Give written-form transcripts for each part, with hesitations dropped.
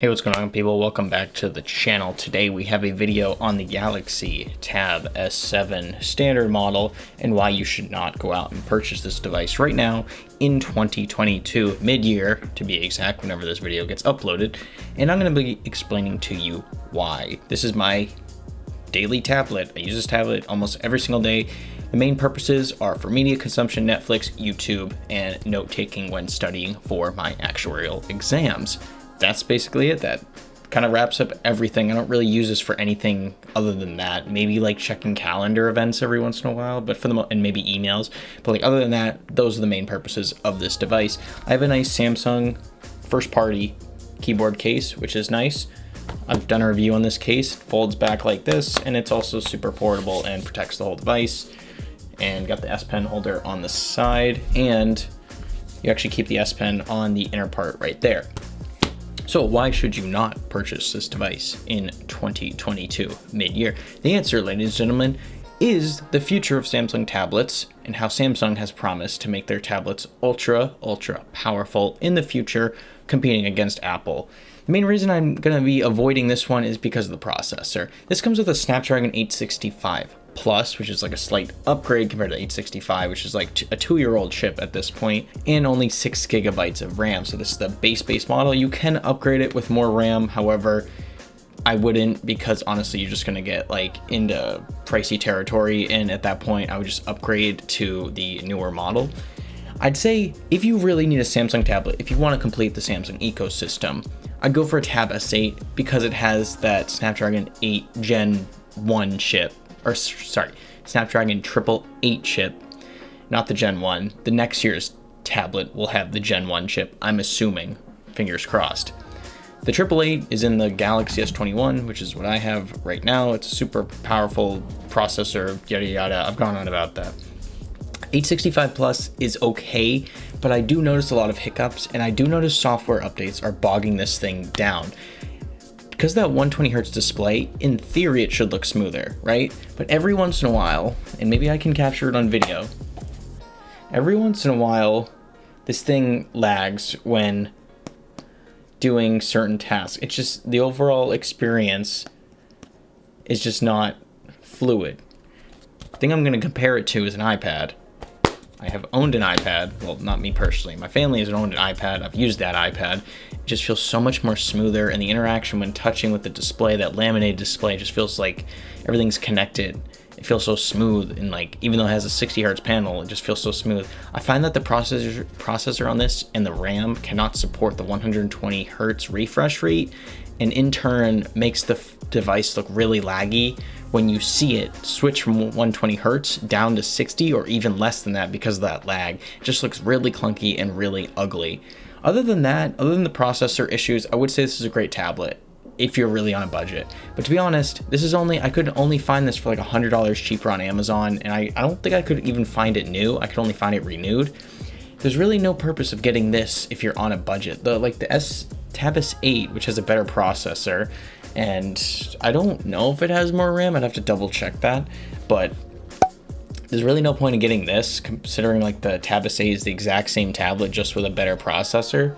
Hey, what's going on, people? Welcome back to the channel. Today we have a video on the Galaxy Tab S7 standard model and why you should not go out and purchase this device right now in 2022, mid-year to be exact, whenever this video gets uploaded. And I'm going to be explaining to you why. This is my daily tablet. I use this tablet almost every single day. The main purposes are for media consumption, Netflix, YouTube, and note-taking when studying for my actuarial exams. That's basically it. That kind of wraps up everything. I don't really use this for anything other than that. Maybe like checking calendar events every once in a while, but for the and maybe emails. But like other than that, those are the main purposes of this device. I have a nice Samsung first party keyboard case, which is nice. I've done a review on this case. It folds back like this, and it's also super portable and protects the whole device. And got the S Pen holder on the side, and you actually keep the S Pen on the inner part right there. So why should you not purchase this device in 2022 mid-year? The answer, ladies and gentlemen, is the future of Samsung tablets and how Samsung has promised to make their tablets ultra powerful in the future, competing against Apple. The main reason I'm going to be avoiding this one is because of the processor. This comes with a Snapdragon 865 Plus, which is like a slight upgrade compared to 865, which is like a 2-year-old chip at this point, and only 6 GB of RAM. So this is the base model. You can upgrade it with more RAM. However, I wouldn't, because honestly, you're just going to get like into pricey territory. And at that point, I would just upgrade to the newer model. I'd say if you really need a Samsung tablet, if you want to complete the Samsung ecosystem, I'd go for a Tab S8 because it has that Snapdragon 8 Gen 1 chip. Or sorry, Snapdragon 888 chip, not the Gen 1. The next year's tablet will have the Gen 1 chip, I'm assuming, fingers crossed. The 888 is in the Galaxy S21, which is what I have right now. It's a super powerful processor, yada yada. I've gone on about that. 865 Plus is okay, but I do notice a lot of hiccups, and I do notice software updates are bogging this thing down. Because that 120 hertz display, in theory, it should look smoother, right? But every once in a while, and maybe I can capture it on video, every once in a while, this thing lags when doing certain tasks. It's just, the overall experience is just not fluid. The thing I'm going to compare it to is an iPad. I have owned an iPad. Well, not me personally. My family has owned an iPad. I've used that iPad. It just feels so much more smoother, and the interaction when touching with the display, that laminated display, just feels like everything's connected. It feels so smooth, and like, even though it has a 60 hertz panel, it just feels so smooth. I find that the processor on this and the RAM cannot support the 120 hertz refresh rate, and in turn makes the device look really laggy when you see it switch from 120 hertz down to 60 or even less than that because of that lag. It just looks really clunky and really ugly. Other than that, other than the processor issues, I would say this is a great tablet if you're really on a budget. But to be honest, this is I could only find this for like $100 cheaper on Amazon, and I don't think I could even find it new. I could only find it renewed. There's really no purpose of getting this if you're on a budget. The Tab S8, which has a better processor, and I don't know if it has more RAM. I'd have to double check that, but there's really no point in getting this, considering like the Tab S8 is the exact same tablet, just with a better processor.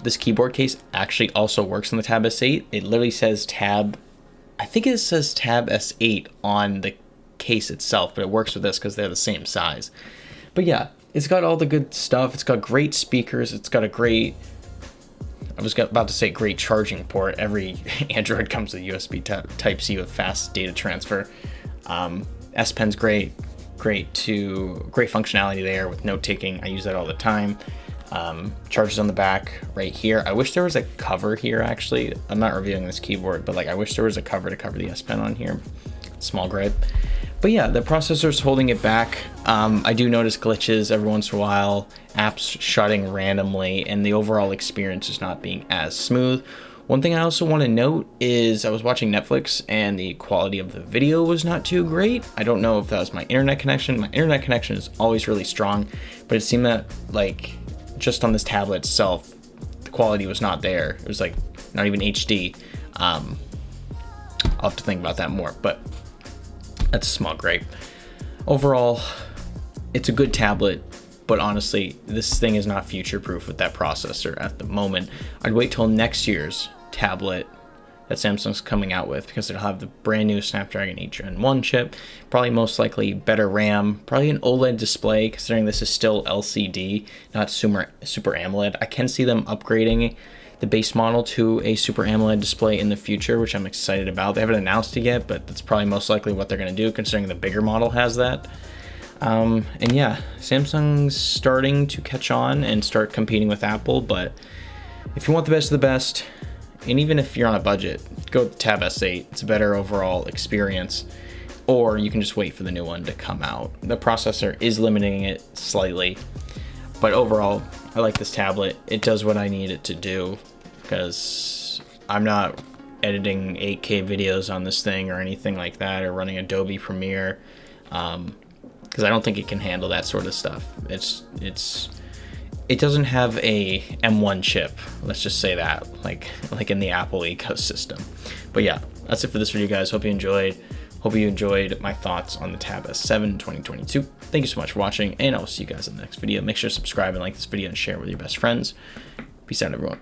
This keyboard case actually also works on the Tab S8. It literally says I think it says Tab S8 on the case itself, but it works with this because they're the same size. But yeah, it's got all the good stuff. It's got great speakers. It's got a great, I was about to say great charging port. Every Android comes with USB Type-C with fast data transfer. S Pen's great functionality there with note taking. I use that all the time. Charges on the back right here. I wish there was a cover here, actually. I'm not reviewing this keyboard, but like I wish there was a cover to cover the S Pen on here. Small gripe. But yeah, the processor's holding it back. I do notice glitches every once in a while, apps shutting randomly, and the overall experience is not being as smooth. One thing I also want to note is I was watching Netflix and the quality of the video was not too great. I don't know if that was my internet connection. My internet connection is always really strong, but it seemed that like just on this tablet itself, the quality was not there. It was like not even HD. I'll have to think about that more, but that's a small gripe. Overall, it's a good tablet, but honestly, this thing is not future-proof with that processor at the moment. I'd wait till next year's tablet that Samsung's coming out with, because it'll have the brand new Snapdragon 8 Gen 1 chip, probably most likely better RAM, probably an OLED display, considering this is still LCD, not Super AMOLED. I can see them upgrading the base model to a Super AMOLED display in the future, which I'm excited about. They haven't announced it yet, but that's probably most likely what they're going to do, considering the bigger model has that. And yeah, Samsung's starting to catch on and start competing with Apple, but if you want the best of the best, and even if you're on a budget, go with the Tab S8. It's a better overall experience. Or you can just wait for the new one to come out. The processor is limiting it slightly, but overall, I like this tablet. It does what I need it to do, because I'm not editing 8K videos on this thing or anything like that, or running Adobe Premiere, because I don't think it can handle that sort of stuff. It doesn't have a M1 chip, let's just say that, like in the Apple ecosystem. But yeah, that's it for this video, guys. Hope you enjoyed my thoughts on the Tab S7 in 2022. Thank you so much for watching, and I will see you guys in the next video. Make sure to subscribe and like this video and share it with your best friends. Peace out, everyone.